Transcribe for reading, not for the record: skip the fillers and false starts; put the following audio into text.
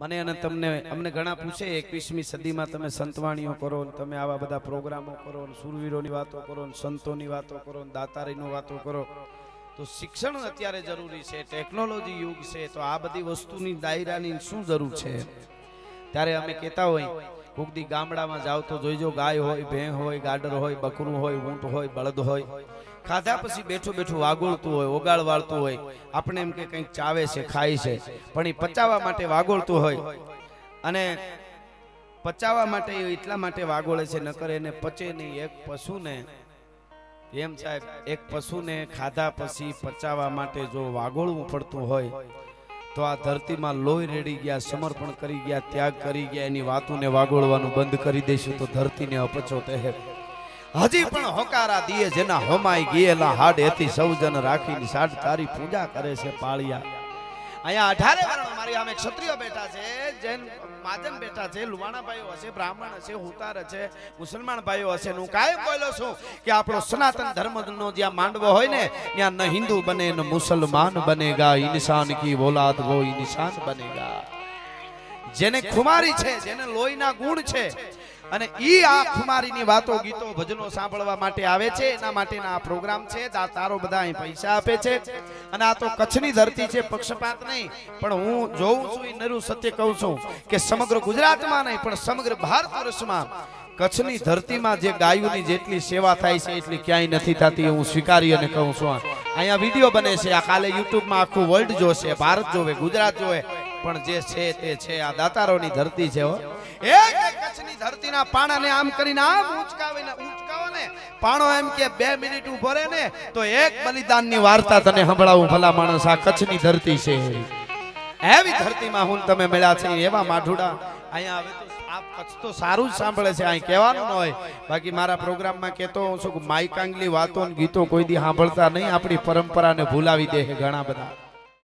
મને અને તમને અમને ઘણા પૂછે 21મી સદીમાં તમે સંતવાણીઓ કરો, તમે આવા બધા પ્રોગ્રામો કરો, સુરવીરોની વાતો કરો, સંતોની વાતો કરો, દાતારીની વાતો કરો, તો શિક્ષણ અત્યારે જરૂરી છે, ટેકનોલોજી યુગ છે, તો આ બધી વસ્તુની દાયરાની શું જરૂર છે? ત્યારે અમે કહેતા હોય કોક દી ગામડામાં જાવ તો જોઈજો ગાય હોય, ભેં હોય, ગાડર હોય, બકરું હોય, ઊંટ હોય, બળદ હોય, ખાધા પછી બેઠું બેઠું વાગોળતું હોય, ઓગાળ વાળતું હોય, આપણે એમ કે કંઈક ચાવે છે, ખાય છે, પણ એ પચાવવા માટે વાગોળતું હોય. અને પચાવવા માટે એટલા માટે વાગોળે છે, નકર એને પચે નહીં. એક પશુને એમ સાહેબ, એક પશુને ખાધા પછી પચાવવા માટે જો વાગોળવું પડતું હોય તો આ ધરતીમાં લોહી રેડી ગયા, સમર્પણ કરી ગયા, ત્યાગ કરી ગયા, એની વાતોને વાગોળવાનું બંધ કરી દઈશું તો ધરતીને અપચો તે હજી પણ હોકારા દીએ જેના હોમાઈ ગયેલા હાડ એથી સૌજન રાખીને સાડ તારી પૂજા કરે છે પાળિયા. અહીંયા 18 વર્ણ મારી સામે ક્ષત્રિય બેઠા છે, જૈન માજન બેઠા છે, લુવાણા ભાઈઓ હશે, બ્રાહ્મણ હશે, હુતાર હશે, મુસલમાન ભાઈઓ હશે. હું કાયમ બોલ્યો છું કે આપણો સનાતન ધર્મનો જ્યાં માંડવો હોય ને ત્યાં ન હિન્દુ બને ન મુસલમાન બનેગા, ઇન્સાન કી ઓલાદ વો ઇન્સાન બનેગા. જેને ખુમારી છે, જેને લોહીના ગુણ છે, અને ઈ આ ખુમારીની વાતો, ગીતો, ભજનો સાંભળવા માટે આવે છે. એના માટેના આ પ્રોગ્રામ છે. દાતારો બધા અહીં પૈસા આપે છે. અને આ તો કચ્છની ધરતી છે, પક્ષપાત નહીં, પણ હું જોઉં છું એ નરું સત્ય કહું છું કે સમગ્ર ગુજરાતમાં નહીં પણ સમગ્ર ભારત વર્ષમાં કચ્છની ધરતીમાં જે ગાયોની જેટલી સેવા થાય છે એટલી ક્યાંય નથી થતી. હું સ્વીકારી અને કહું છું. અહીંયા વિડીયો બને છે, આ કાલે યુટ્યુબમાં આખું વર્લ્ડ જોશે, ભારત જોવે, ગુજરાત જોવે, પણ જે છે તે છે. આ દાતારોની ધરતી છે. એક કચ્છની ધરતીના પાણાને આમ કરીને આમ ઉંચકાવો ને, પાણો એમ કે 2 મિનિટ ઉભો રહે ને તો એક બલિદાનની વાર્તા તને સંભળાવું. ભલા માણસ, આ કચ્છની ધરતી છે. એવી ધરતીમાં હું તમે મળ્યા છે, એવા માઢુડા અહીંયા આવે તો આ કચ્છ તો સારું જ સાંભળે છે. અહીં કહેવાનું ન હોય, બાકી મારા પ્રોગ્રામમાં કહેતો હું છું કે માઈકાંગલી વાતો ગીતો કોઈ દી સાંભળતા નહીં, આપણી પરંપરાને ભૂલાવી દે ઘણા બધા.